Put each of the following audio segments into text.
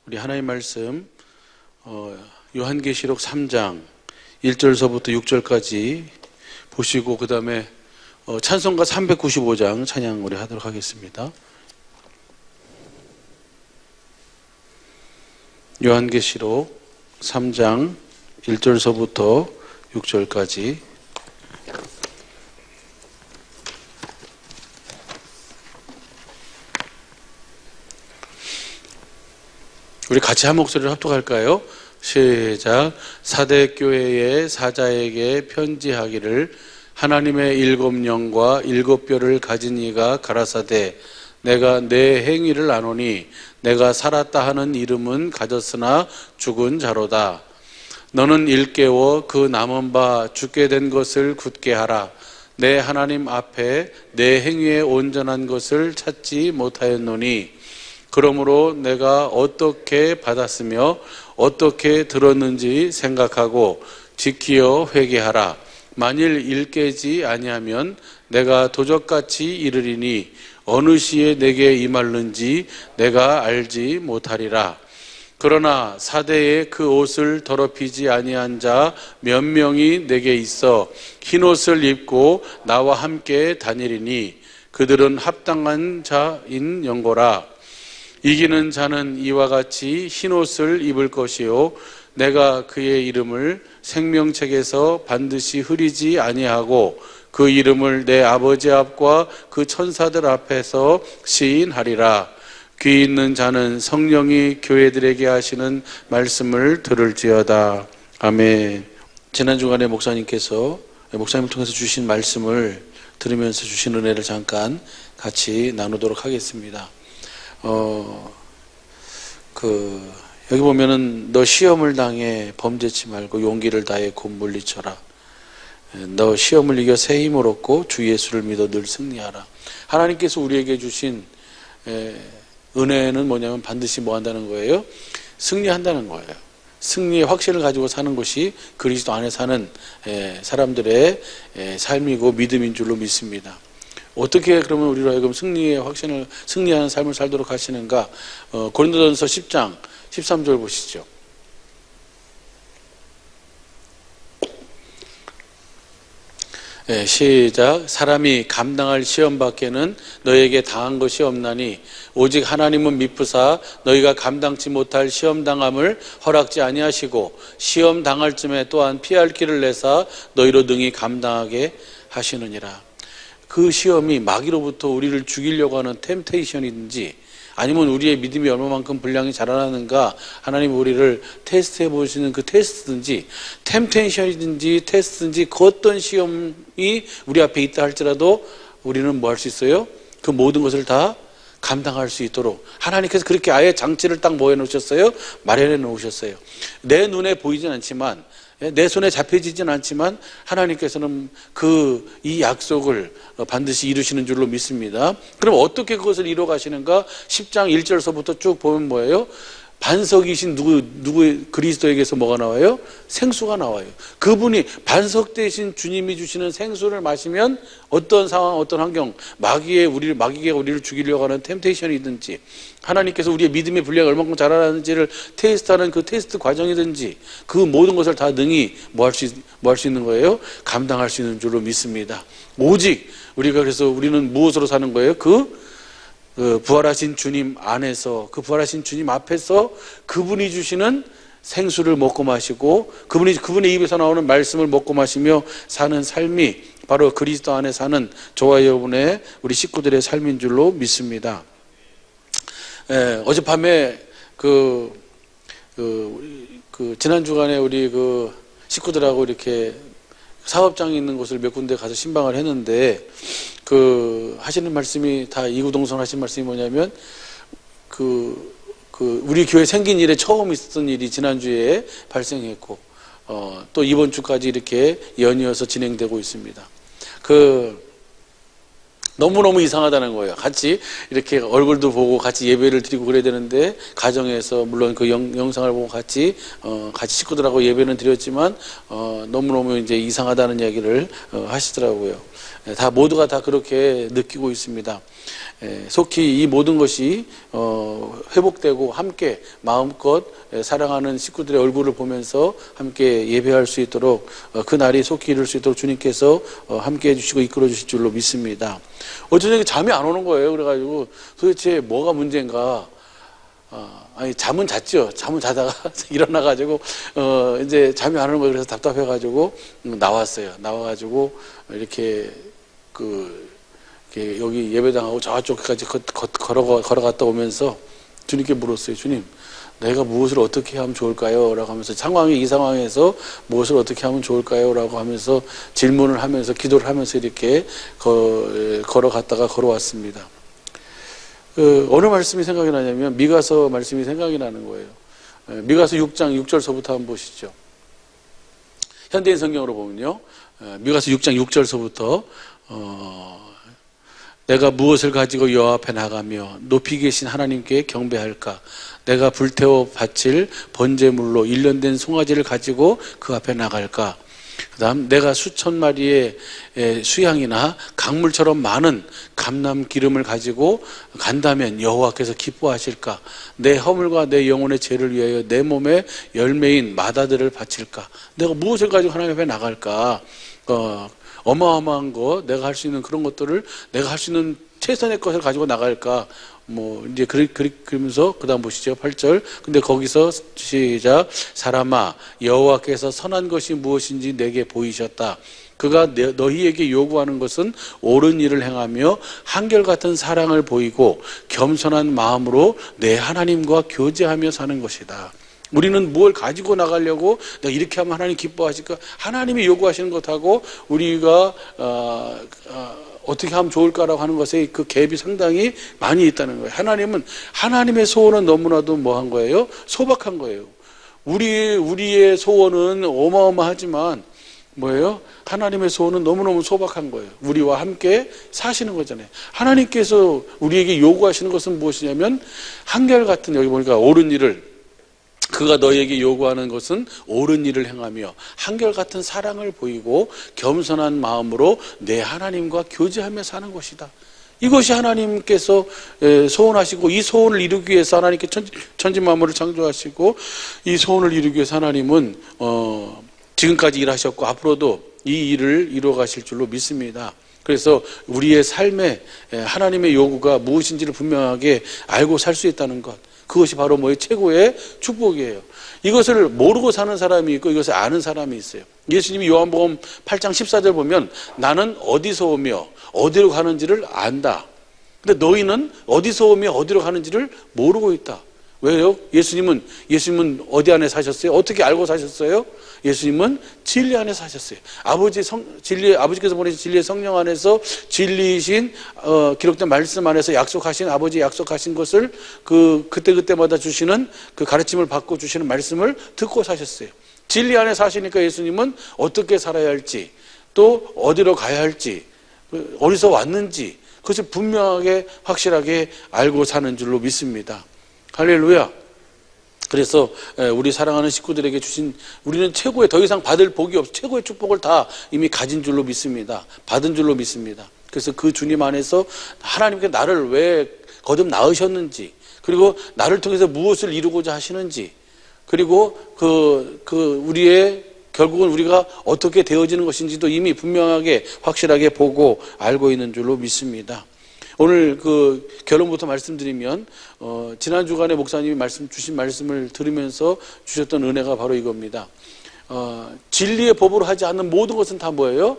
우리 하나님 말씀 요한계시록 3장 1절서부터 6절까지 보시고 그 다음에 찬송가 395장 찬양 우리 하도록 하겠습니다. 요한계시록 3장 1절서부터 6절까지 우리 같이 한 목소리로 합독할까요? 시작. 사대교회의 사자에게 편지하기를 하나님의 일곱 영과 일곱 뼈를 가진 이가 가라사대 내가 내 행위를 아노니 내가 살았다 하는 이름은 가졌으나 죽은 자로다. 너는 일깨워 그 남은 바 죽게 된 것을 굳게 하라. 내 하나님 앞에 내 행위에 온전한 것을 찾지 못하였노니 그러므로 내가 어떻게 받았으며 어떻게 들었는지 생각하고 지키어 회개하라. 만일 일깨지 아니하면 내가 도적같이 이르리니 어느 시에 내게 임할는지 내가 알지 못하리라. 그러나 사대에 그 옷을 더럽히지 아니한 자 몇 명이 내게 있어 흰옷을 입고 나와 함께 다니리니 그들은 합당한 자인 영고라. 이기는 자는 이와 같이 흰옷을 입을 것이요 내가 그의 이름을 생명책에서 반드시 흐리지 아니하고 그 이름을 내 아버지 앞과 그 천사들 앞에서 시인하리라. 귀 있는 자는 성령이 교회들에게 하시는 말씀을 들을지어다. 아멘. 지난 주간에 목사님을 통해서 주신 말씀을 들으면서 주신 은혜를 잠깐 같이 나누도록 하겠습니다. 여기 보면은 너 시험을 당해 범죄치 말고 용기를 다해 곧 물리쳐라. 너 시험을 이겨 새 힘을 얻고 주 예수를 믿어 늘 승리하라. 하나님께서 우리에게 주신 은혜는 뭐냐면 반드시 뭐 한다는 거예요? 승리한다는 거예요. 승리의 확신을 가지고 사는 것이 그리스도 안에 사는 사람들의 삶이고 믿음인 줄로 믿습니다. 어떻게 그러면 우리로 하여금 승리하는 삶을 살도록 하시는가? 고린도전서 10장 13절 보시죠. 시작. 사람이 감당할 시험 밖에는 너에게 당한 것이 없나니 오직 하나님은 미쁘사 너희가 감당치 못할 시험 당함을 허락지 아니하시고 시험 당할 쯤에 또한 피할 길을 내사 너희로 능히 감당하게 하시느니라. 그 시험이 마귀로부터 우리를 죽이려고 하는 템테이션이든지 아니면 우리의 믿음이 얼마만큼 분량이 자라나는가 하나님 우리를 테스트해 보시는 그 테스트든지 템테이션이든지 테스트든지 그 어떤 시험이 우리 앞에 있다 할지라도 우리는 뭐 할 수 있어요? 그 모든 것을 다 감당할 수 있도록 하나님께서 그렇게 아예 장치를 딱 뭐 해놓으셨어요? 마련해 놓으셨어요. 내 눈에 보이진 않지만 내 손에 잡혀지진 않지만 하나님께서는 이 약속을 반드시 이루시는 줄로 믿습니다. 그럼 어떻게 그것을 이루어 가시는가? 10장 1절서부터 쭉 보면 뭐예요? 반석이신 누구 그리스도에게서 뭐가 나와요? 생수가 나와요. 그분이 반석 대신 주님이 주시는 생수를 마시면 어떤 상황, 어떤 환경, 마귀가 우리를 죽이려고 하는 템테이션이든지 하나님께서 우리의 믿음의 분량이 얼마큼 자라나는지를 테스트하는 그 테스트 과정이든지 그 모든 것을 다 능히 뭐 할 수 있는 거예요? 감당할 수 있는 줄로 믿습니다. 오직 그래서 우리는 무엇으로 사는 거예요? 부활하신 주님 안에서 부활하신 주님 앞에서 그분이 주시는 생수를 먹고 마시고 그분의 입에서 나오는 말씀을 먹고 마시며 사는 삶이 바로 그리스도 안에 사는 저와 여러분의 우리 식구들의 삶인 줄로 믿습니다. 어젯밤에 지난 주간에 우리 식구들하고 이렇게 사업장이 있는 곳을 몇 군데 가서 신방을 했는데 하시는 말씀이 다 이구동성 하신 말씀이 뭐냐면 우리 교회 생긴 일에 처음 있었던 일이 지난주에 발생했고 또 이번 주까지 이렇게 연이어서 진행되고 있습니다. 너무너무 이상하다는 거예요. 같이 이렇게 얼굴도 보고 같이 예배를 드리고 그래야 되는데 가정에서 물론 그 영상을 보고 같이 식구들하고 예배는 드렸지만 너무너무 이제 이상하다는 이야기를 하시더라고요. 모두가 다 그렇게 느끼고 있습니다. 속히 이 모든 것이 회복되고 함께 마음껏 사랑하는 식구들의 얼굴을 보면서 함께 예배할 수 있도록 그 날이 속히 이룰 수 있도록 주님께서 함께 해주시고 이끌어 주실 줄로 믿습니다. 어쩌면 잠이 안 오는 거예요. 그래가지고 도대체 뭐가 문제인가. 아니, 잠은 잤죠. 잠은 자다가 일어나가지고, 이제 잠이 안 오는 거예요. 그래서 답답해가지고, 나와가지고, 이렇게, 여기 예배당하고 저쪽까지 걸어갔다 오면서 주님께 물었어요. 주님, 내가 무엇을 어떻게 하면 좋을까요? 라고 하면서 이 상황에서 무엇을 어떻게 하면 좋을까요? 라고 하면서 질문을 하면서 기도를 하면서 이렇게 걸어갔다가 걸어왔습니다. 어느 말씀이 생각이 나냐면 미가서 말씀이 생각이 나는 거예요. 미가서 6장 6절서부터 한번 보시죠. 현대인 성경으로 보면요. 미가서 6장 6절서부터 내가 무엇을 가지고 여호와 앞에 나가며 높이 계신 하나님께 경배할까? 내가 불태워 바칠 번제물로 일련된 송아지를 가지고 그 앞에 나갈까? 그 다음 내가 수천 마리의 수양이나 강물처럼 많은 감람 기름을 가지고 간다면 여호와께서 기뻐하실까? 내 허물과 내 영혼의 죄를 위하여 내 몸의 열매인 마다들을 바칠까? 내가 무엇을 가지고 하나님 앞에 나갈까? 어마어마한 거, 내가 할 수 있는 그런 것들을 내가 할 수 있는 최선의 것을 가지고 나갈까? 이제 그러면서 그 다음 보시죠. 8절. 근데 거기서 시작. 사람아, 여호와께서 선한 것이 무엇인지 내게 보이셨다. 그가 너희에게 요구하는 것은 옳은 일을 행하며 한결같은 사랑을 보이고 겸손한 마음으로 내 하나님과 교제하며 사는 것이다. 우리는 뭘 가지고 나가려고 내가 이렇게 하면 하나님 기뻐하실까? 하나님이 요구하시는 것하고 우리가 어떻게 하면 좋을까라고 하는 것에 그 갭이 상당히 많이 있다는 거예요. 하나님의 소원은 너무나도 뭐한 거예요? 소박한 거예요. 우리의 소원은 어마어마하지만 뭐예요? 하나님의 소원은 너무너무 소박한 거예요. 우리와 함께 사시는 거잖아요. 하나님께서 우리에게 요구하시는 것은 무엇이냐면 한결같은, 여기 보니까 옳은 일을, 그가 너희에게 요구하는 것은 옳은 일을 행하며 한결같은 사랑을 보이고 겸손한 마음으로 내 하나님과 교제하며 사는 것이다. 이것이 하나님께서 소원하시고, 이 소원을 이루기 위해서 하나님께 천지 만물을 창조하시고, 이 소원을 이루기 위해서 하나님은 지금까지 일하셨고 앞으로도 이 일을 이루어 가실 줄로 믿습니다. 그래서 우리의 삶에 하나님의 요구가 무엇인지를 분명하게 알고 살 수 있다는 것, 그것이 바로 뭐예요? 최고의 축복이에요. 이것을 모르고 사는 사람이 있고 이것을 아는 사람이 있어요. 예수님이 요한복음 8장 14절 보면 나는 어디서 오며 어디로 가는지를 안다. 근데 너희는 어디서 오며 어디로 가는지를 모르고 있다. 왜요? 예수님은 어디 안에 사셨어요? 어떻게 알고 사셨어요? 예수님은 진리 안에 사셨어요. 아버지께서 보내신 진리의 성령 안에서 진리이신 기록된 말씀 안에서 아버지 약속하신 것을 그때마다 주시는 그 가르침을 받고 주시는 말씀을 듣고 사셨어요. 진리 안에 사시니까 예수님은 어떻게 살아야 할지, 또 어디로 가야 할지, 어디서 왔는지 그것을 분명하게 확실하게 알고 사는 줄로 믿습니다. 할렐루야. 그래서 우리 사랑하는 식구들에게 주신, 우리는 최고의, 더 이상 받을 복이 없어, 최고의 축복을 다 이미 가진 줄로 믿습니다. 받은 줄로 믿습니다. 그래서 그 주님 안에서 하나님께 나를 왜 거듭 낳으셨는지, 그리고 나를 통해서 무엇을 이루고자 하시는지, 그리고 우리의 결국은 우리가 어떻게 되어지는 것인지도 이미 분명하게 확실하게 보고 알고 있는 줄로 믿습니다. 오늘 결론부터 말씀드리면, 지난 주간에 목사님이 주신 말씀을 들으면서 주셨던 은혜가 바로 이겁니다. 진리의 법으로 하지 않는 모든 것은 다 뭐예요?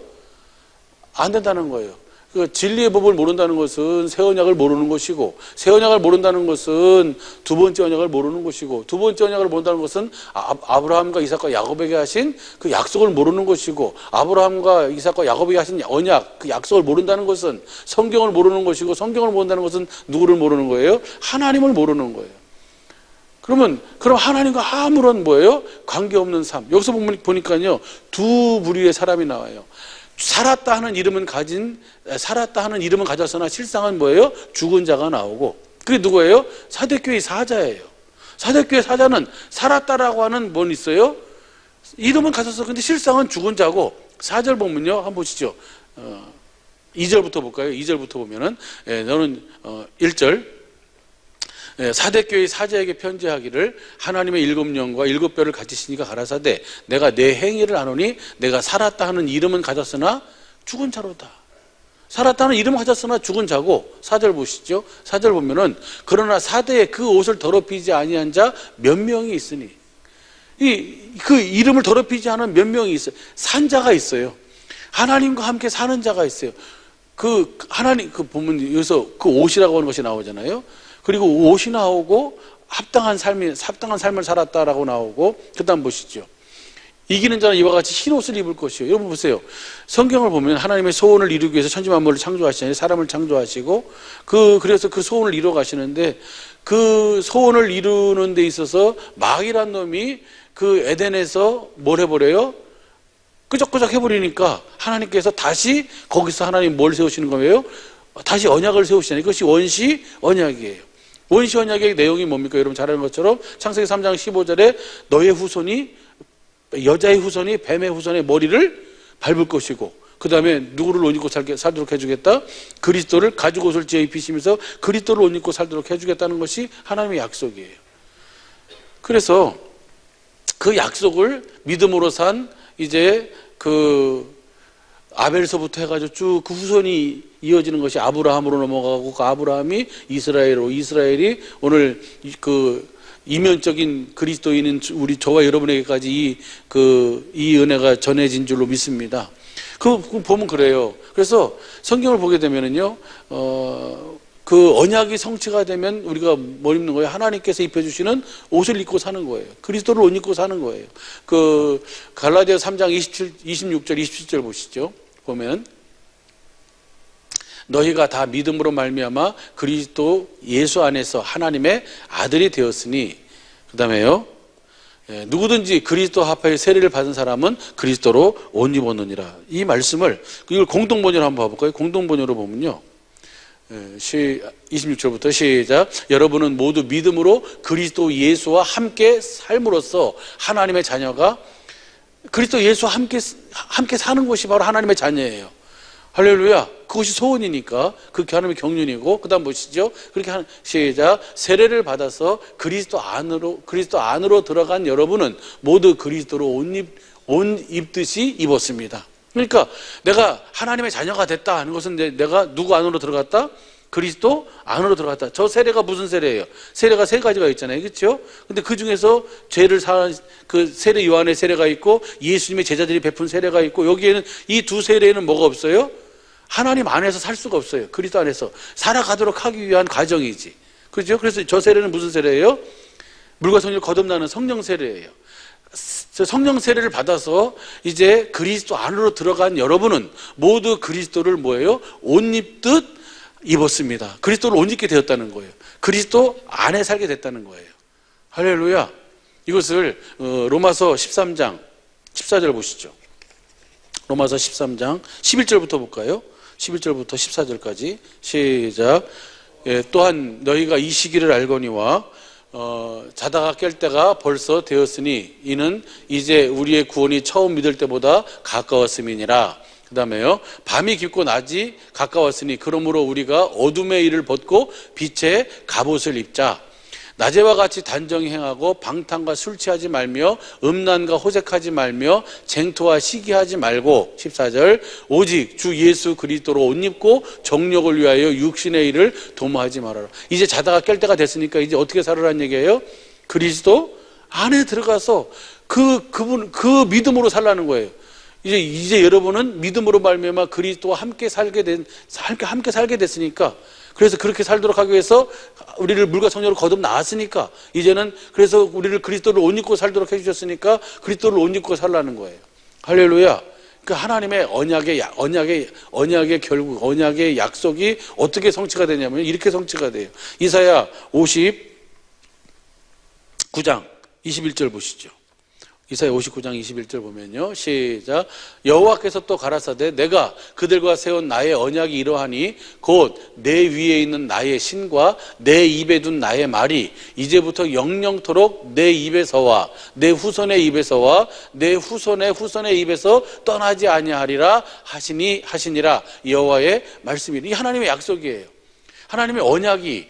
안 된다는 거예요. 진리의 법을 모른다는 것은 새 언약을 모르는 것이고, 새 언약을 모른다는 것은 두 번째 언약을 모르는 것이고, 두 번째 언약을 모른다는 것은 아브라함과 이삭과 야곱에게 하신 그 약속을 모르는 것이고, 아브라함과 이삭과 야곱에게 하신 언약, 그 약속을 모른다는 것은 성경을 모르는 것이고, 성경을 모른다는 것은 누구를 모르는 거예요? 하나님을 모르는 거예요. 그럼 하나님과 아무런 뭐예요? 관계없는 삶. 여기서 보니까요, 두 부류의 사람이 나와요. 살았다 하는 이름은 가졌으나 실상은 뭐예요? 죽은 자가 나오고, 그게 누구예요? 사대교회 사자예요. 사대교회 사자는 살았다라고 하는 뭔 있어요? 이름은 가졌어. 근데 실상은 죽은 자고, 4절 보면요, 한번 보시죠. 2절부터 볼까요? 2절부터 보면은 너는 1절 사대교회 사자에게 편지하기를 하나님의 7영과 7뼈를 가지시니까 가라사대 내가 내 행위를 아노니 내가 살았다 하는 이름은 가졌으나 죽은 자로다. 살았다는 이름을 가졌으나 죽은 자고 4절 보시죠. 4절 보면은 그러나 사대에 그 옷을 더럽히지 아니한 자 몇 명이 있으니 그 이름을 더럽히지 않은 몇 명이 있어요. 산 자가 있어요. 하나님과 함께 사는 자가 있어요. 그 하나님 그 보면 여기서 그 옷이라고 하는 것이 나오잖아요. 그리고 옷이 나오고 합당한 삶을 살았다라고 나오고 그다음 보시죠. 이기는 자는 이와 같이 흰 옷을 입을 것이요. 여러분 보세요. 성경을 보면 하나님의 소원을 이루기 위해서 천지 만물을 창조하시잖아요. 사람을 창조하시고 그래서 그 소원을 이루어 가시는데 그 소원을 이루는 데 있어서 마귀란 놈이 그 에덴에서 뭘 해버려요? 끄적끄적 해버리니까 하나님께서 다시 거기서 하나님 뭘 세우시는 거예요? 다시 언약을 세우시잖아요. 그것이 원시 언약이에요. 원시 언약의 내용이 뭡니까? 여러분 잘 아는 것처럼 창세기 3장 15절에 너의 후손이 여자의 후손이 뱀의 후손의 머리를 밟을 것이고 그 다음에 누구를 옷 입고 살도록 해주겠다? 그리스도를 가죽 옷을 지어 입히시면서 그리스도를 옷 입고 살도록 해주겠다는 것이 하나님의 약속이에요. 그래서 그 약속을 믿음으로 산 이제 그 아벨서부터 해가지고 쭉 그 후손이 이어지는 것이 아브라함으로 넘어가고 그 아브라함이 이스라엘로 이스라엘이 오늘 그 이면적인 그리스도인은 우리 저와 여러분에게까지 이 은혜가 전해진 줄로 믿습니다. 그 보면 그래요. 그래서 성경을 보게 되면은요, 그 언약이 성취가 되면 우리가 뭘 입는 거예요? 하나님께서 입혀주시는 옷을 입고 사는 거예요. 그리스도를 옷 입고 사는 거예요. 그 갈라디아 3장 26절, 27절 보시죠. 보면 너희가 다 믿음으로 말미암아 그리스도 예수 안에서 하나님의 아들이 되었으니 그 다음에요 누구든지 그리스도 합하여 세례를 받은 사람은 그리스도로 옷 입었느니라. 이 말씀을 이걸 공동번역으로 한번 봐볼까요? 공동번역으로 보면요 26절부터 시작. 여러분은 모두 믿음으로 그리스도 예수와 함께 삶으로써 하나님의 자녀가 그리스도 예수와 함께 사는 것이 바로 하나님의 자녀예요. 할렐루야. 그것이 소원이니까 그게 하나님의 경륜이고 그 다음 보시죠. 그렇게 시작. 세례를 받아서 그리스도 안으로 들어간 여러분은 모두 그리스도로 옷 입듯이 입었습니다. 그러니까 내가 하나님의 자녀가 됐다 하는 것은 내가 누구 안으로 들어갔다? 그리스도 안으로 들어갔다. 저 세례가 무슨 세례예요? 세례가 세 가지가 있잖아요. 그렇죠? 근데 그 중에서 죄를 사한 그 세례 요한의 세례가 있고 예수님의 제자들이 베푼 세례가 있고 여기에는 이 두 세례에는 뭐가 없어요? 하나님 안에서 살 수가 없어요. 그리스도 안에서 살아가도록 하기 위한 과정이지. 그렇죠? 그래서 저 세례는 무슨 세례예요? 물과 성령을 거듭나는 성령 세례예요. 성령 세례를 받아서 이제 그리스도 안으로 들어간 여러분은 모두 그리스도를 뭐예요? 옷 입듯 입었습니다. 그리스도를 옷 입게 되었다는 거예요. 그리스도 안에 살게 됐다는 거예요. 할렐루야. 이것을 로마서 13장 14절 보시죠. 로마서 13장 11절부터 볼까요? 11절부터 14절까지 시작. 또한 너희가 이 시기를 알거니와 자다가 깰 때가 벌써 되었으니 이는 이제 우리의 구원이 처음 믿을 때보다 가까웠음이니라. 그 다음에요. 밤이 깊고 낮이 가까웠으니 그러므로 우리가 어둠의 일을 벗고 빛의 갑옷을 입자. 낮에와 같이 단정히 행하고 방탕과 술 취하지 말며 음란과 호색하지 말며 쟁토와 시기하지 말고 14절 오직 주 예수 그리스도로 옷 입고 정욕을 위하여 육신의 일을 도모하지 말아라. 이제 자다가 깰 때가 됐으니까 이제 어떻게 살아라는 얘기예요? 그리스도 안에 들어가서 그 믿음으로 살라는 거예요. 이제 여러분은 믿음으로 말미암아 그리스도와 함께 살게 됐으니까 그래서 그렇게 살도록 하기 위해서 우리를 물과 성령으로 거듭 나왔으니까 이제는 그래서 우리를 그리스도를 옷 입고 살도록 해주셨으니까 그리스도를 옷 입고 살라는 거예요. 할렐루야. 그 하나님의 언약의 결국 언약의 약속이 어떻게 성취가 되냐면 이렇게 성취가 돼요. 이사야 59장 21절 보시죠. 이사야 59장 21절 보면요. 시작. 여호와께서 또 가라사대 내가 그들과 세운 나의 언약이 이러하니 곧 내 위에 있는 나의 신과 내 입에 둔 나의 말이 이제부터 영영토록 내 입에서와 내 후손의 입에서와 내 후손의 후손의 입에서 떠나지 아니하리라 하시니라. 여호와의 말씀이니. 이 하나님의 약속이에요. 하나님의 언약이,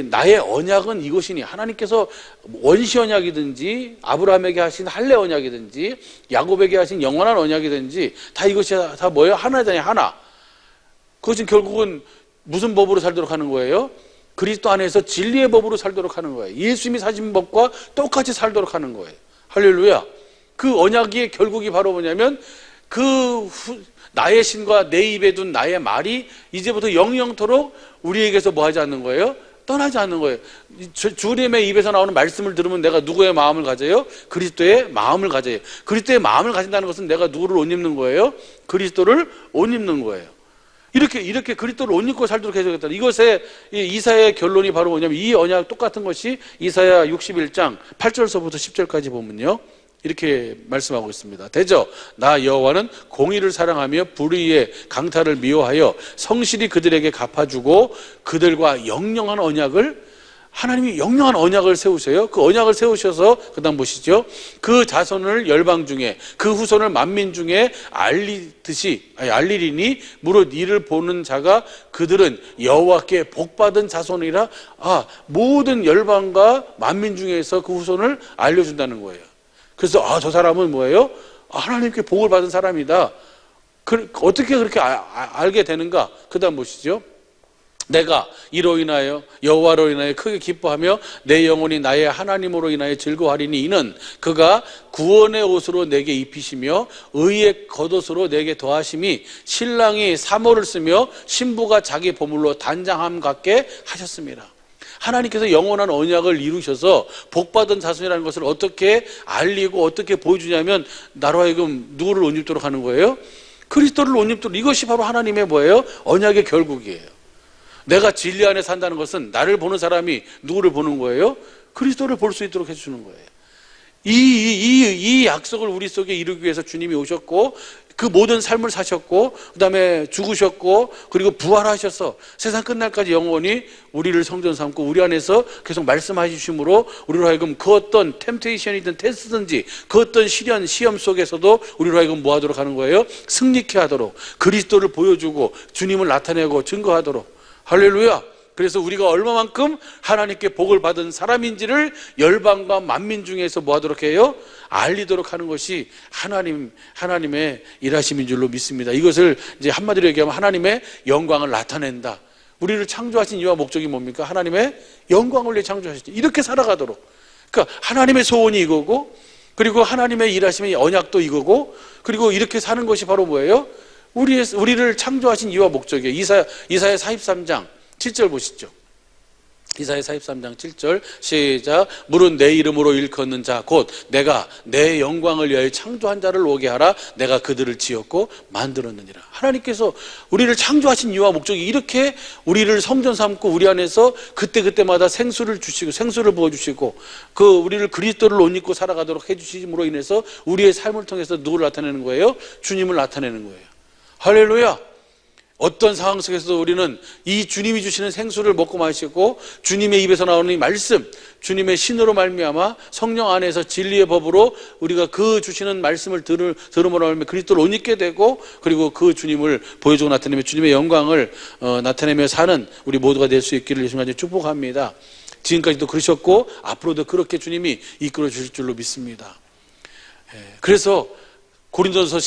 나의 언약은 이것이니, 하나님께서 원시 언약이든지 아브라함에게 하신 할례 언약이든지 야곱에게 하신 영원한 언약이든지 다 이것이 다 뭐예요? 하나잖아요. 하나. 그것은 결국은 무슨 법으로 살도록 하는 거예요? 그리스도 안에서 진리의 법으로 살도록 하는 거예요. 예수님이 사신 법과 똑같이 살도록 하는 거예요. 할렐루야. 그 언약의 결국이 바로 뭐냐면 나의 신과 내 입에 둔 나의 말이 이제부터 영영토록 우리에게서 뭐 하지 않는 거예요? 떠나지 않는 거예요. 주님의 입에서 나오는 말씀을 들으면 내가 누구의 마음을 가져요? 그리스도의 마음을 가져요. 그리스도의 마음을 가진다는 것은 내가 누구를 옷 입는 거예요? 그리스도를 옷 입는 거예요. 이렇게 그리스도를 옷 입고 살도록 해주겠다. 이것의 이사야의 결론이 바로 뭐냐면 이 언약 똑같은 것이 이사야 61장 8절서부터 10절까지 보면요. 이렇게 말씀하고 있습니다. 대저 나 여호와는 공의를 사랑하며 불의의 강탈을 미워하여 성실히 그들에게 갚아주고 그들과 영영한 언약을, 하나님이 영영한 언약을 세우세요. 그 언약을 세우셔서 그 다음 보시죠. 그 자손을 열방 중에 그 후손을 만민 중에 알리리니 무릇 이를 보는 자가 그들은 여호와께 복받은 자손이라. 모든 열방과 만민 중에서 그 후손을 알려준다는 거예요. 그래서 저 사람은 뭐예요? 하나님께 복을 받은 사람이다. 어떻게 그렇게 알게 되는가? 그 다음 보시죠. 내가 이로 인하여 여호와로 인하여 크게 기뻐하며 내 영혼이 나의 하나님으로 인하여 즐거워하리니 이는 그가 구원의 옷으로 내게 입히시며 의의 겉옷으로 내게 더하심이 신랑이 사모를 쓰며 신부가 자기 보물로 단장함 같게 하셨습니다. 하나님께서 영원한 언약을 이루셔서 복받은 자손이라는 것을 어떻게 알리고 어떻게 보여주냐면 나로 하여금 누구를 옷 입도록 하는 거예요? 그리스도를 옷 입도록. 이것이 바로 하나님의 뭐예요? 언약의 결국이에요. 내가 진리 안에 산다는 것은 나를 보는 사람이 누구를 보는 거예요? 그리스도를 볼 수 있도록 해주는 거예요. 이 약속을 우리 속에 이루기 위해서 주님이 오셨고 그 모든 삶을 사셨고 그 다음에 죽으셨고 그리고 부활하셔서 세상 끝날까지 영원히 우리를 성전 삼고 우리 안에서 계속 말씀해 주심으로 우리로 하여금 그 어떤 템테이션이든 테스트든지 그 어떤 시험 속에서도 우리로 하여금 뭐 하도록 하는 거예요? 승리케 하도록, 그리스도를 보여주고 주님을 나타내고 증거하도록. 할렐루야. 그래서 우리가 얼마만큼 하나님께 복을 받은 사람인지를 열방과 만민 중에서 뭐 하도록 해요? 알리도록 하는 것이 하나님의 일하심인 줄로 믿습니다. 이것을 이제 한마디로 얘기하면 하나님의 영광을 나타낸다. 우리를 창조하신 이유와 목적이 뭡니까? 하나님의 영광을 위해 창조하셨죠. 이렇게 살아가도록. 그러니까 하나님의 소원이 이거고, 그리고 하나님의 일하심의 언약도 이거고, 그리고 이렇게 사는 것이 바로 뭐예요? 우리를 창조하신 이유와 목적이에요. 이사야 43장 7절 보시죠. 이사야 43장 7절 시작. 무릇 내 이름으로 일컫는 자 곧 내가 내 영광을 위하여 창조한 자를 오게 하라. 내가 그들을 지었고 만들었느니라. 하나님께서 우리를 창조하신 이유와 목적이 이렇게 우리를 성전 삼고 우리 안에서 그때마다 생수를 주시고 생수를 부어주시고 우리를 그리스도를 옷 입고 살아가도록 해주심으로 인해서 우리의 삶을 통해서 누구를 나타내는 거예요? 주님을 나타내는 거예요. 할렐루야. 어떤 상황 속에서도 우리는 이 주님이 주시는 생수를 먹고 마시고 주님의 입에서 나오는 이 말씀, 주님의 신으로 말미암아 성령 안에서 진리의 법으로 우리가 그 주시는 말씀을 들음으로 하면 그리스도를 옷 입게 되고 그리고 그 주님을 보여주고 나타내며 주님의 영광을 나타내며 사는 우리 모두가 될 수 있기를 예수님 축복합니다. 지금까지도 그러셨고 앞으로도 그렇게 주님이 이끌어 주실 줄로 믿습니다. 그래서 고린도서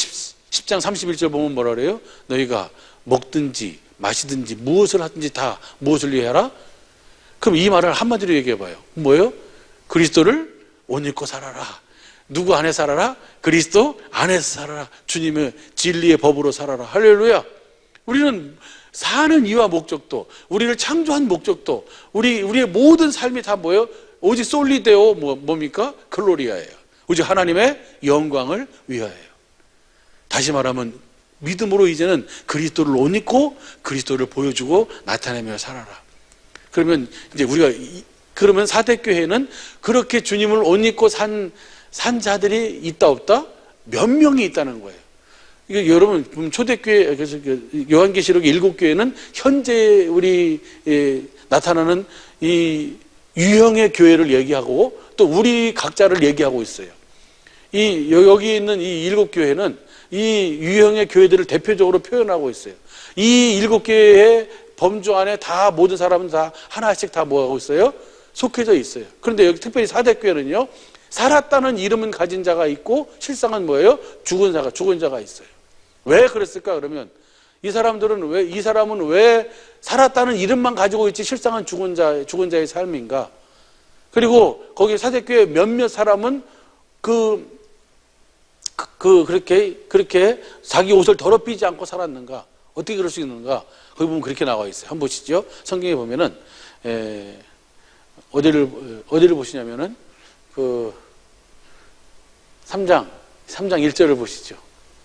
10장 31절 보면 뭐라 그래요? 너희가 먹든지 마시든지 무엇을 하든지 다 무엇을 위해 하라? 그럼 이 말을 한마디로 얘기해 봐요. 뭐예요? 그리스도를 옷 입고 살아라. 누구 안에 살아라? 그리스도 안에서 살아라. 주님의 진리의 법으로 살아라. 할렐루야. 우리는 사는 이유와 목적도, 우리를 창조한 목적도, 우리의 모든 삶이 다 뭐예요? 오직 솔리데오 뭡니까? 글로리아예요. 오직 하나님의 영광을 위하여요. 다시 말하면 믿음으로 이제는 그리스도를 옷 입고 그리스도를 보여주고 나타내며 살아라. 그러면 이제 그러면 사대교회는 그렇게 주님을 옷 입고 산 산 자들이 있다 없다? 몇 명이 있다는 거예요. 이게 여러분 초대교회, 그래서 요한계시록 7교회는 현재 우리 나타나는 이 유형의 교회를 얘기하고 또 우리 각자를 얘기하고 있어요. 여기 있는 이 7교회는 이 유형의 교회들을 대표적으로 표현하고 있어요. 이 7교회의 범주 안에 다 모든 사람은 다 하나씩 다 뭐하고 있어요? 속해져 있어요. 그런데 여기 특별히 사대교회는요, 살았다는 이름은 가진 자가 있고 실상은 뭐예요? 죽은 자가 있어요. 왜 그랬을까? 그러면 이 사람은 왜 살았다는 이름만 가지고 있지 실상은 죽은 자의 삶인가? 그리고 거기 사대교회 몇몇 사람은 그렇게 자기 옷을 더럽히지 않고 살았는가? 어떻게 그럴 수 있는가? 거기 보면 그렇게 나와 있어요. 한번 보시죠. 성경에 보면은 어디를 보시냐면은 3장 1절을 보시죠.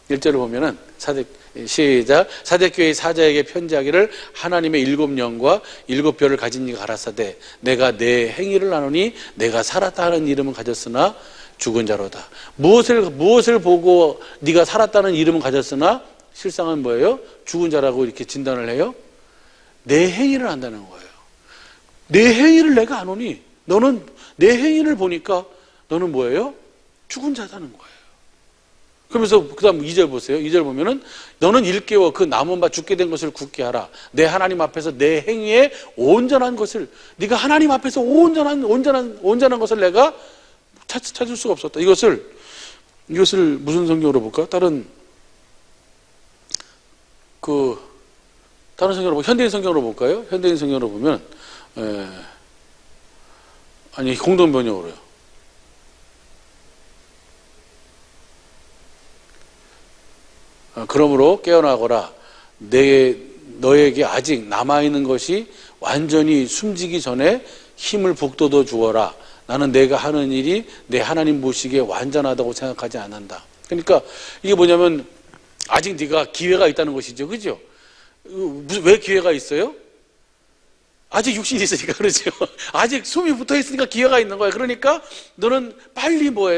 1절을 보면은 시작. 사대교회의 사자에게 편지하기를 하나님의 7영과 7별을 가진 이가 가라사대 내가 내 행위를 아노니 내가 살았다 하는 이름은 가졌으나 죽은 자로다. 무엇을 보고 네가 살았다는 이름은 가졌으나 실상은 뭐예요? 죽은 자라고 이렇게 진단을 해요? 내 행위를 안다는 거예요. 내 행위를 내가 아노니 너는 내 행위를 보니까 너는 뭐예요? 죽은 자다는 거예요. 그러면서 그 다음 2절 보세요. 2절 보면은 너는 일깨워 그 남은 바 죽게 된 것을 굳게 하라. 내 하나님 앞에서 내 행위에 온전한 것을, 네가 하나님 앞에서 온전한 것을 내가 찾을 수가 없었다. 이것을 무슨 성경으로 볼까? 다른 성경으로 현대인 성경으로 볼까요? 현대인 성경으로 보면 공동 번역으로요. 그러므로 깨어나거라. 너에게 아직 남아있는 것이 완전히 숨지기 전에 힘을 북돋워 주어라. 나는 내가 하는 일이 내 하나님 보시기에 완전하다고 생각하지 않는다. 그러니까 이게 뭐냐면 아직 네가 기회가 있다는 것이죠. 그죠? 왜 기회가 있어요? 아직 육신이 있으니까 그러죠. 아직 숨이 붙어 있으니까 기회가 있는 거예요. 그러니까 너는 빨리 뭐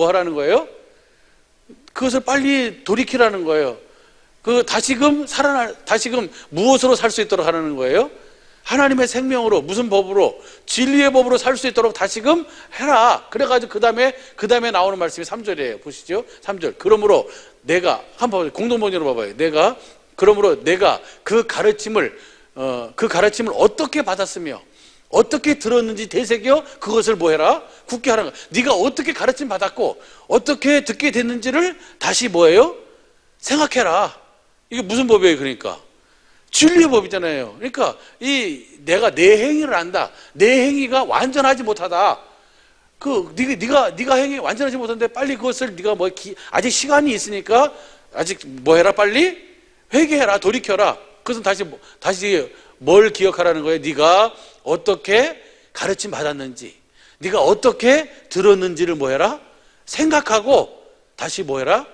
하라는 거예요? 그것을 빨리 돌이키라는 거예요. 다시금 무엇으로 살 수 있도록 하라는 거예요? 하나님의 생명으로, 무슨 법으로? 진리의 법으로 살 수 있도록 다시금 해라. 그래가지고 그 다음에 나오는 말씀이 3절이에요. 보시죠. 3절. 그러므로 내가, 한번 공동번역으로 봐봐요. 그러므로 내가 그 가르침을 어떻게 받았으며 어떻게 들었는지 되새겨 그것을 뭐 해라? 굳게 하라는 거야. 네가 어떻게 가르침 받았고 어떻게 듣게 됐는지를 다시 뭐예요? 생각해라. 이게 무슨 법이에요? 그러니까 진리의 법이잖아요. 그러니까 내가 내 행위를 안다. 내 행위가 완전하지 못하다. 네가 행위 완전하지 못한데 빨리 그것을 네가 아직 시간이 있으니까 아직 뭐 해라? 빨리 회개해라. 돌이켜라. 그것은 다시 뭘 기억하라는 거예요? 네가 어떻게 가르침 받았는지, 네가 어떻게 들었는지를 뭐 해라? 생각하고 다시 뭐 해라?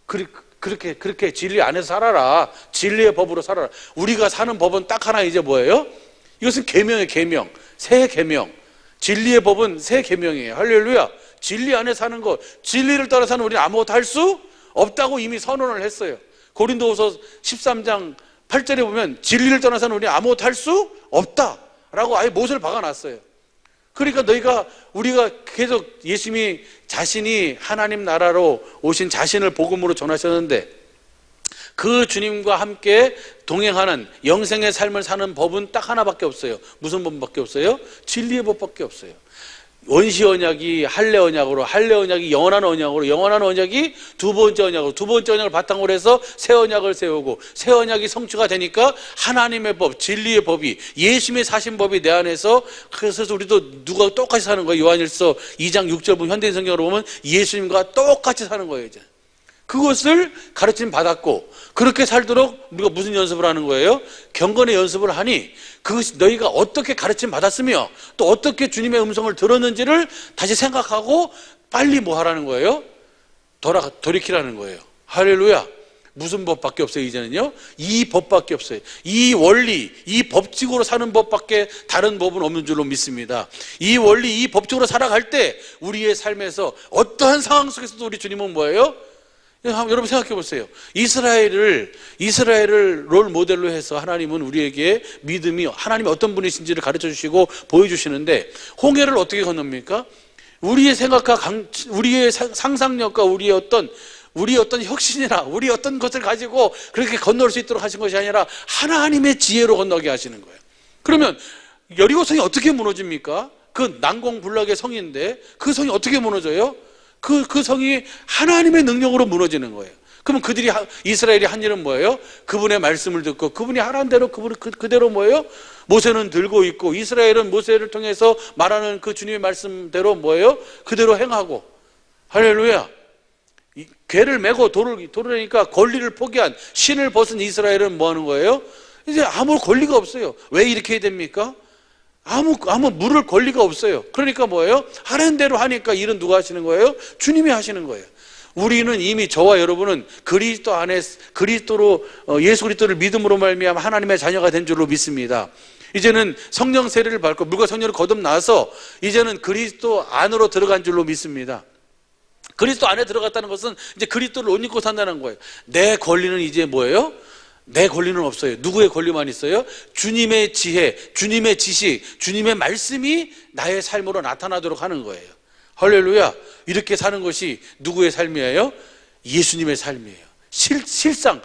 그렇게 진리 안에서 살아라. 진리의 법으로 살아라. 우리가 사는 법은 딱 하나, 이제 뭐예요? 이것은 계명이에요. 계명. 새 계명. 진리의 법은 새 계명이에요. 할렐루야. 진리 안에 사는 것, 진리를 따라 사는 우리는 아무것도 할 수 없다고 이미 선언을 했어요. 고린도후서 13장 8절에 보면 진리를 떠나서 우리는 아무것도 할 수 없다라고 아예 못을 박아놨어요. 그러니까 우리가 계속 예수님이 자신이 하나님 나라로 오신 자신을 복음으로 전하셨는데 그 주님과 함께 동행하는 영생의 삶을 사는 법은 딱 하나밖에 없어요. 무슨 법밖에 없어요? 진리의 법밖에 없어요. 원시 언약이 할례 언약으로, 할례 언약이 영원한 언약으로, 영원한 언약이 두 번째 언약으로, 두 번째 언약을 바탕으로 해서 새 언약을 세우고, 새 언약이 성취가 되니까 하나님의 법, 진리의 법이, 예수님의 사신 법이 내 안에서, 그래서 우리도 누가 똑같이 사는 거예요. 요한일서 2장 6절 보면, 현대인 성경으로 보면 예수님과 똑같이 사는 거예요. 이제 그것을 가르침 받았고, 그렇게 살도록 우리가 무슨 연습을 하는 거예요? 경건의 연습을 하니 그것이 너희가 어떻게 가르침 받았으며 또 어떻게 주님의 음성을 들었는지를 다시 생각하고 빨리 뭐 하라는 거예요? 돌이키라는 거예요. 할렐루야. 무슨 법밖에 없어요. 이제는요, 이 법밖에 없어요. 이 원리, 이 법칙으로 사는 법밖에 다른 법은 없는 줄로 믿습니다. 이 원리, 이 법칙으로 살아갈 때 우리의 삶에서 어떠한 상황 속에서도 우리 주님은 뭐예요? 여러분 생각해 보세요. 이스라엘을 롤 모델로 해서 하나님은 우리에게 믿음이 하나님이 어떤 분이신지를 가르쳐 주시고 보여주시는데, 홍해를 어떻게 건넙니까? 우리의 생각과 우리의 상상력과 우리의 어떤 혁신이나 우리 어떤 것을 가지고 그렇게 건널 수 있도록 하신 것이 아니라 하나님의 지혜로 건너게 하시는 거예요. 그러면 여리고성이 어떻게 무너집니까? 그 난공불락의 성인데 그 성이 어떻게 무너져요? 그 성이 하나님의 능력으로 무너지는 거예요. 그러면 이스라엘이 한 일은 뭐예요? 그분의 말씀을 듣고 그분이 하라는 대로 그대로 뭐예요? 모세는 들고 있고 이스라엘은 모세를 통해서 말하는 그 주님의 말씀대로 뭐예요? 그대로 행하고. 할렐루야. 괴를 메고 돌을 내니까 권리를 포기한 신을 벗은 이스라엘은 뭐 하는 거예요? 이제 아무 권리가 없어요. 왜 이렇게 해야 됩니까? 아무 물을 권리가 없어요. 그러니까 뭐예요? 하는 대로 하니까 일은 누가 하시는 거예요? 주님이 하시는 거예요. 우리는 이미, 저와 여러분은 그리스도 안에 예수 그리스도를 믿음으로 말미암아 하나님의 자녀가 된 줄로 믿습니다. 이제는 성령 세례를 받고 물과 성령을 거듭나서 이제는 그리스도 안으로 들어간 줄로 믿습니다. 그리스도 안에 들어갔다는 것은 이제 그리스도를 옷 입고 산다는 거예요. 내 권리는 이제 뭐예요? 내 권리는 없어요. 누구의 권리만 있어요? 주님의 지혜, 주님의 지식, 주님의 말씀이 나의 삶으로 나타나도록 하는 거예요. 할렐루야. 이렇게 사는 것이 누구의 삶이에요? 예수님의 삶이에요. 실상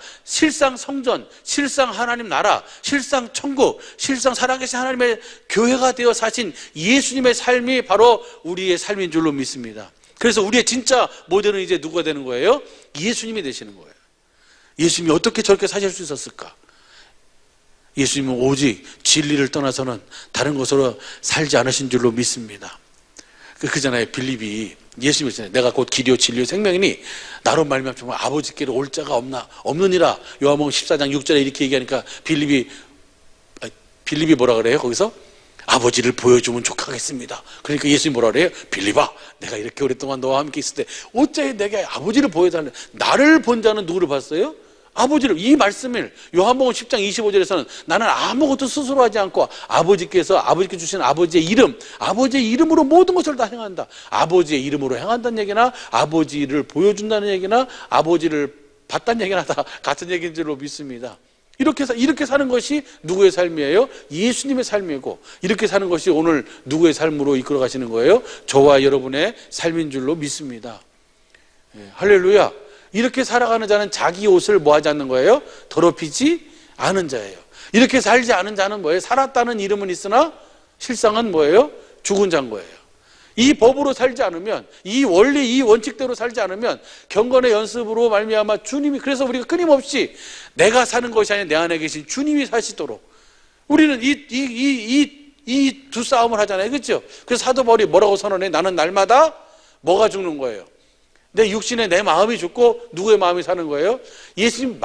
성전, 실상 하나님 나라, 실상 천국, 실상 살아계신 하나님의 교회가 되어 사신 예수님의 삶이 바로 우리의 삶인 줄로 믿습니다. 그래서 우리의 진짜 모델은 이제 누가 되는 거예요? 예수님이 되시는 거예요. 예수님이 어떻게 저렇게 사실 수 있었을까? 예수님은 오직 진리를 떠나서는 다른 것으로 살지 않으신 줄로 믿습니다. 그잖아요. 빌립이 예수님이 있잖아요. 내가 곧 길이요 진리요 생명이니 나로 말미암아 정말 아버지께로 올 자가 없느니라. 요한복음 14장 6절에 이렇게 얘기하니까 빌립이 뭐라 그래요? 거기서 아버지를 보여주면 족하겠습니다. 그러니까 예수님이 뭐라 그래요? 빌립아, 내가 이렇게 오랫동안 너와 함께 있을 때 어째 내게 아버지를 보여달래. 나를 본 자는 누구를 봤어요? 아버지를. 이 말씀을 요한복음 10장 25절에서는 나는 아무것도 스스로 하지 않고 아버지께 주신 아버지의 이름으로 모든 것을 다 행한다. 아버지의 이름으로 행한다는 얘기나 아버지를 보여준다는 얘기나 아버지를 봤다는 얘기나 다 같은 얘기인 줄로 믿습니다. 이렇게 사는 것이 누구의 삶이에요? 예수님의 삶이고, 이렇게 사는 것이 오늘 누구의 삶으로 이끌어 가시는 거예요? 저와 여러분의 삶인 줄로 믿습니다. 할렐루야. 이렇게 살아가는 자는 자기 옷을 뭐 하지 않는 거예요? 더럽히지 않은 자예요. 이렇게 살지 않은 자는 뭐예요? 살았다는 이름은 있으나 실상은 뭐예요? 죽은 자인 거예요. 이 법으로 살지 않으면, 이 원리, 이 원칙대로 살지 않으면 경건의 연습으로 말미암아 주님이, 그래서 우리가 끊임없이 내가 사는 것이 아니라 내 안에 계신 주님이 사시도록 우리는 이 두 싸움을 하잖아요. 그렇죠? 그래서 사도 바울이 뭐라고 선언해? 나는 날마다 뭐가 죽는 거예요? 내 육신에 내 마음이 죽고 누구의 마음이 사는 거예요? 예수님의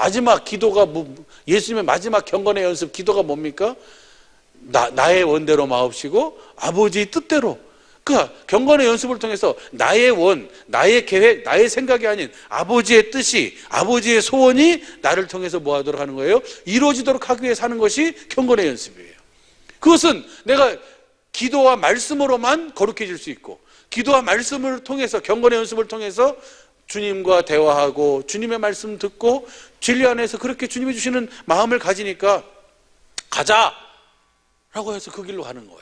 마지막 경건의 연습 기도가 뭡니까? 나의 원대로 마옵시고 아버지의 뜻대로. 그러니까 경건의 연습을 통해서 나의 나의 계획, 나의 생각이 아닌 아버지의 뜻이, 아버지의 소원이 나를 통해서 뭐 하도록 하는 거예요? 이루어지도록 하기 위해 사는 것이 경건의 연습이에요. 그것은 내가 기도와 말씀으로만 거룩해질 수 있고, 기도와 말씀을 통해서, 경건의 연습을 통해서 주님과 대화하고 주님의 말씀 듣고 진리 안에서 그렇게 주님이 주시는 마음을 가지니까 가자라고 해서 그 길로 가는 거예요.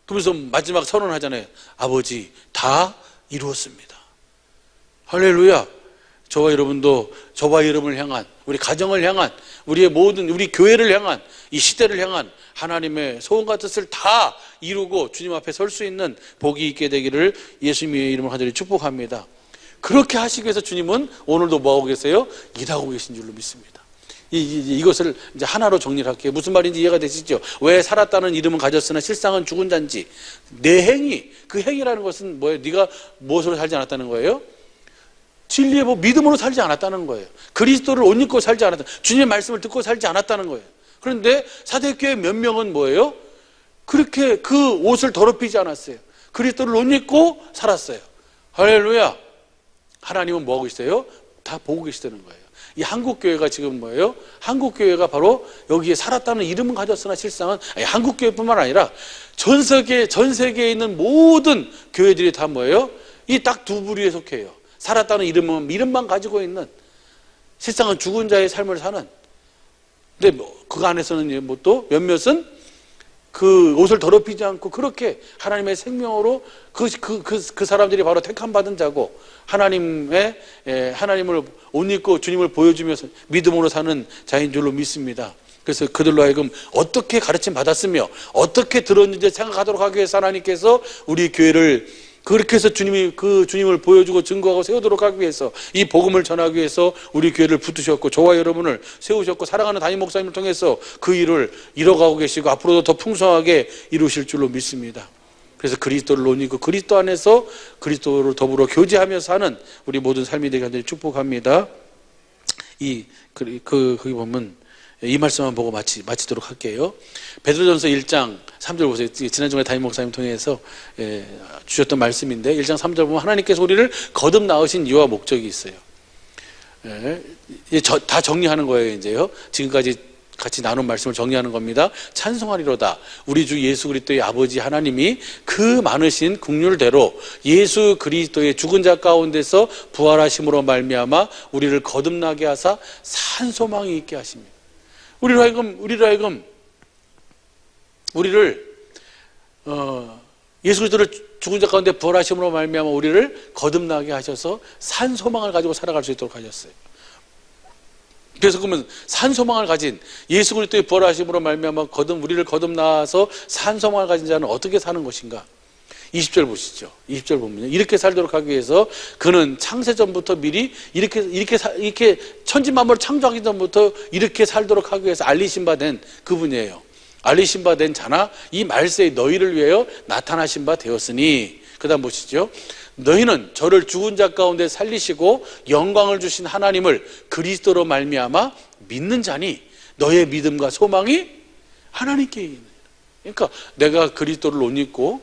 그러면서 마지막 선언하잖아요. 아버지, 다 이루었습니다. 할렐루야. 저와 여러분도 저와 여러분을 향한, 우리 가정을 향한, 우리 교회를 향한, 이 시대를 향한 하나님의 소원과 뜻을 다 이루고 주님 앞에 설 수 있는 복이 있게 되기를 예수님의 이름으로 간절히 축복합니다. 그렇게 하시기 위해서 주님은 오늘도 뭐하고 계세요? 일하고 계신 줄로 믿습니다. 이것을 이제 하나로 정리를 할게요. 무슨 말인지 이해가 되시죠? 왜 살았다는 이름은 가졌으나 실상은 죽은 자인지. 내 행위, 그 행위라는 것은 뭐예요? 네가 무엇으로 살지 않았다는 거예요? 진리의 믿음으로 살지 않았다는 거예요. 그리스도를 옷 입고 살지 않았다. 주님의 말씀을 듣고 살지 않았다는 거예요. 그런데 사대교회 몇 명은 뭐예요? 그렇게 그 옷을 더럽히지 않았어요. 그리스도를 옷 입고 살았어요. 할렐루야. 하나님은 뭐하고 있어요? 다 보고 계시다는 거예요. 이 한국교회가 지금 뭐예요? 한국교회가 바로 여기에 살았다는 이름은 가졌으나 실상은 한국교회뿐만 아니라 전 세계에 있는 모든 교회들이 다 뭐예요? 이 딱 두 부류에 속해요. 살았다는 이름만 가지고 있는, 실상은 죽은 자의 삶을 사는. 근데 그 안에서는 뭐 또 몇몇은 그 옷을 더럽히지 않고 그렇게 하나님의 생명으로 그 사람들이 바로 택함 받은 자고, 하나님을 옷 입고 주님을 보여주면서 믿음으로 사는 자인 줄로 믿습니다. 그래서 그들로 하여금 어떻게 가르침 받았으며 어떻게 들었는지 생각하도록 하기 위해서 하나님께서 우리 교회를 그렇게 해서 주님을 보여주고 증거하고 세우도록 하기 위해서, 이 복음을 전하기 위해서 우리 교회를 붙드셨고 저와 여러분을 세우셨고, 사랑하는 담임 목사님을 통해서 그 일을 이뤄가고 계시고 앞으로도 더 풍성하게 이루실 줄로 믿습니다. 그래서 그리스도를 옷 입고 그리스도 안에서 그리스도를 더불어 교제하며 사는 우리 모든 삶이 되게 하기를 축복합니다. 거기 보면 이 말씀만 보고 마치도록 할게요. 베드로전서 1장 3절 보세요. 지난주에 담임 목사님 통해서 주셨던 말씀인데, 1장 3절 보면 하나님께서 우리를 거듭 낳으신 이유와 목적이 있어요. 다 정리하는 거예요. 이제요. 지금까지 같이 나눈 말씀을 정리하는 겁니다. 찬송하리로다. 우리 주 예수 그리스도의 아버지 하나님이 그 많으신 국률대로 예수 그리스도의 죽은 자 가운데서 부활하심으로 말미암아 우리를 거듭나게 하사 산 소망이 있게 하십니다. 우리를 하여금 예수 그리스도를 죽은 자 가운데 부활하심으로 말미암아 우리를 거듭나게 하셔서 산 소망을 가지고 살아갈 수 있도록 하셨어요. 그래서 그러면 산 소망을 가진, 예수 그리스도의 부활하심으로 말미암아 우리를 거듭나서 산 소망을 가진 자는 어떻게 사는 것인가? 20절 보시죠. 20절 보면요, 이렇게 살도록 하기 위해서 그는 창세전부터 미리 이렇게 천지만물을 창조하기 전부터 이렇게 살도록 하기 위해서 알리신 바 된 그분이에요. 알리신 바 된 자나 이 말세에 너희를 위하여 나타나신 바 되었으니, 그 다음 보시죠. 너희는 저를 죽은 자 가운데 살리시고 영광을 주신 하나님을 그리스도로 말미암아 믿는 자니 너의 믿음과 소망이 하나님께 있는. 그러니까 내가 그리스도를 옷 입고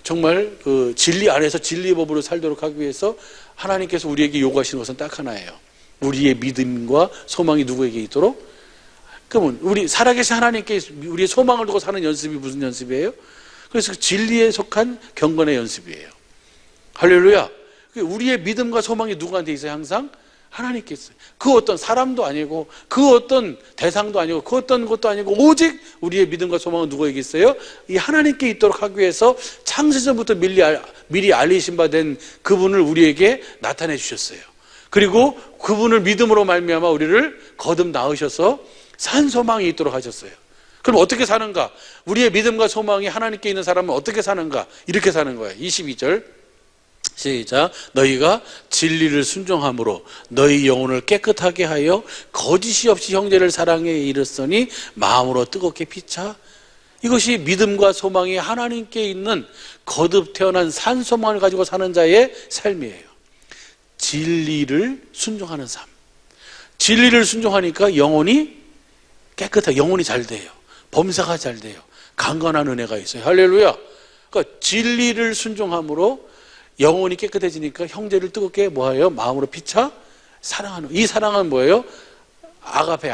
정말 그 진리 안에서 진리의 법으로 살도록 하기 위해서 하나님께서 우리에게 요구하시는 것은 딱 하나예요. 우리의 믿음과 소망이 누구에게 있도록? 그러면 우리 살아계신 하나님께 우리의 소망을 두고 사는 연습이 무슨 연습이에요? 그래서 진리에 속한 경건의 연습이에요. 할렐루야. 우리의 믿음과 소망이 누구한테 있어요? 항상 하나님께 있어요. 그 어떤 사람도 아니고 그 어떤 대상도 아니고 그 어떤 것도 아니고 오직 우리의 믿음과 소망은 누구에게 있어요? 이 하나님께 있도록 하기 위해서 창세전부터 미리 알리신 바 된 그분을 우리에게 나타내 주셨어요. 그리고 그분을 믿음으로 말미암아 우리를 거듭 낳으셔서 산 소망이 있도록 하셨어요. 그럼 어떻게 사는가? 우리의 믿음과 소망이 하나님께 있는 사람은 어떻게 사는가? 이렇게 사는 거예요. 22절 시작. 너희가 진리를 순종함으로 너희 영혼을 깨끗하게 하여 거짓이 없이 형제를 사랑해 이르으니 마음으로 뜨겁게 피차. 이것이 믿음과 소망이 하나님께 있는 거듭 태어난 산 소망을 가지고 사는 자의 삶이에요. 진리를 순종하는 삶. 진리를 순종하니까 영혼이 깨끗하게, 영혼이 잘 돼요. 범사가 잘 돼요. 강건한 은혜가 있어요. 할렐루야. 그러니까 진리를 순종함으로 영혼이 깨끗해지니까 형제를 뜨겁게 뭐예요? 마음으로 피차 사랑하는. 이 사랑은 뭐예요? 아가페.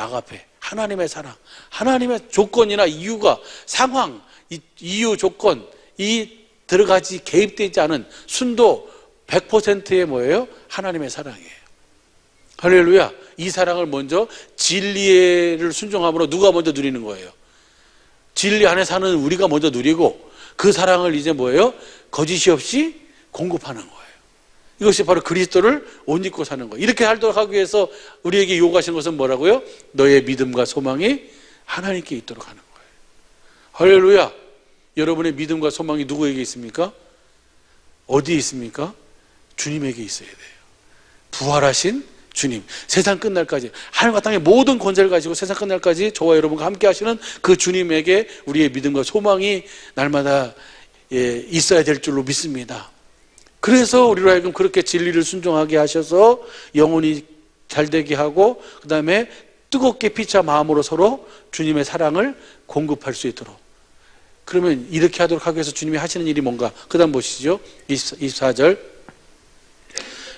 하나님의 사랑. 하나님의 조건이나 이유가, 상황, 이유, 조건, 이 들어가지 개입되지 않은 순도 100%의 뭐예요? 하나님의 사랑이에요. 할렐루야. 이 사랑을 먼저 진리를 순종함으로 누가 먼저 누리는 거예요? 진리 안에 사는 우리가 먼저 누리고, 그 사랑을 이제 뭐예요? 거짓이 없이 공급하는 거예요. 이것이 바로 그리스도를 옷 입고 사는 거예요. 이렇게 살도록 하기 위해서 우리에게 요구하시는 것은 뭐라고요? 너의 믿음과 소망이 하나님께 있도록 하는 거예요. 할렐루야. 여러분의 믿음과 소망이 누구에게 있습니까? 어디에 있습니까? 주님에게 있어야 돼요. 부활하신 주님, 세상 끝날까지 하늘과 땅의 모든 권세를 가지고 세상 끝날까지 저와 여러분과 함께 하시는 그 주님에게 우리의 믿음과 소망이 날마다 있어야 될 줄로 믿습니다. 그래서 우리로 하여금 그렇게 진리를 순종하게 하셔서 영혼이 잘되게 하고, 그 다음에 뜨겁게 피차 마음으로 서로 주님의 사랑을 공급할 수 있도록. 그러면 이렇게 하도록 하기 위해서 주님이 하시는 일이 뭔가? 그 다음 보시죠. 24절.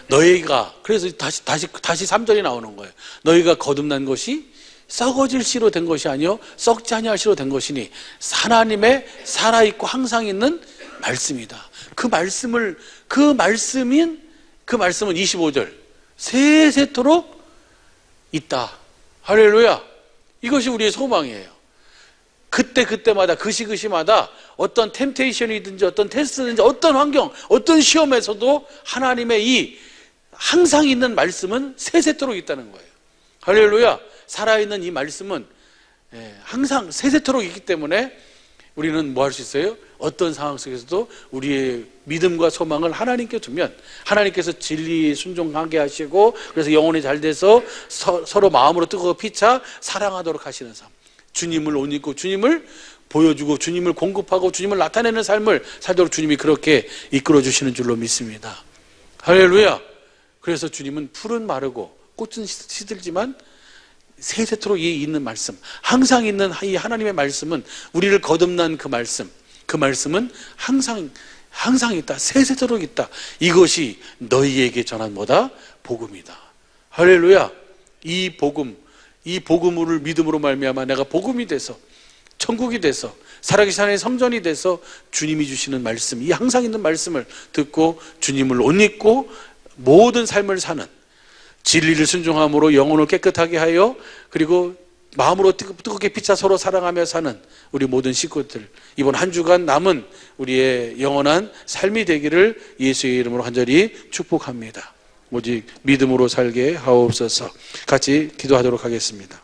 너희가, 그래서 다시 3절이 나오는 거예요. 너희가 거듭난 것이 썩어질 씨로 된 것이 아니요 썩지 아니할 씨로 된 것이니 하나님의 살아있고 항상 있는 말씀이다. 그 말씀은 25절 세세토록 있다. 할렐루야. 이것이 우리의 소망이에요. 그때마다 그 시마다 어떤 템테이션이든지 어떤 테스트든지 어떤 환경, 어떤 시험에서도 하나님의 이 항상 있는 말씀은 세세토록 있다는 거예요. 할렐루야. 살아있는 이 말씀은 항상 세세토록 있기 때문에 우리는 뭐 할 수 있어요? 어떤 상황 속에서도 우리의 믿음과 소망을 하나님께 두면 하나님께서 진리 순종하게 하시고 그래서 영혼이 잘 돼서 서로 마음으로 뜨거워 피차 사랑하도록 하시는 삶, 주님을 옷 입고 주님을 보여주고 주님을 공급하고 주님을 나타내는 삶을 살도록 주님이 그렇게 이끌어 주시는 줄로 믿습니다. 할렐루야. 그래서 주님은 풀은 마르고 꽃은 시들지만 세세토록 있는 말씀, 항상 있는 이 하나님의 말씀은 우리를 거듭난 그 말씀은 항상 있다. 세세토록 있다. 이것이 너희에게 전한 뭐다? 복음이다. 할렐루야. 이 복음을 믿음으로 말미암아 내가 복음이 돼서 천국이 돼서 살아계신 하나님의 성전이 돼서 주님이 주시는 말씀, 이 항상 있는 말씀을 듣고 주님을 옷 입고 모든 삶을 사는 진리를 순종함으로 영혼을 깨끗하게 하여 그리고 마음으로 뜨겁게 피차 서로 사랑하며 사는 우리 모든 식구들, 이번 한 주간 남은 우리의 영원한 삶이 되기를 예수의 이름으로 간절히 축복합니다. 오직 믿음으로 살게 하옵소서. 같이 기도하도록 하겠습니다.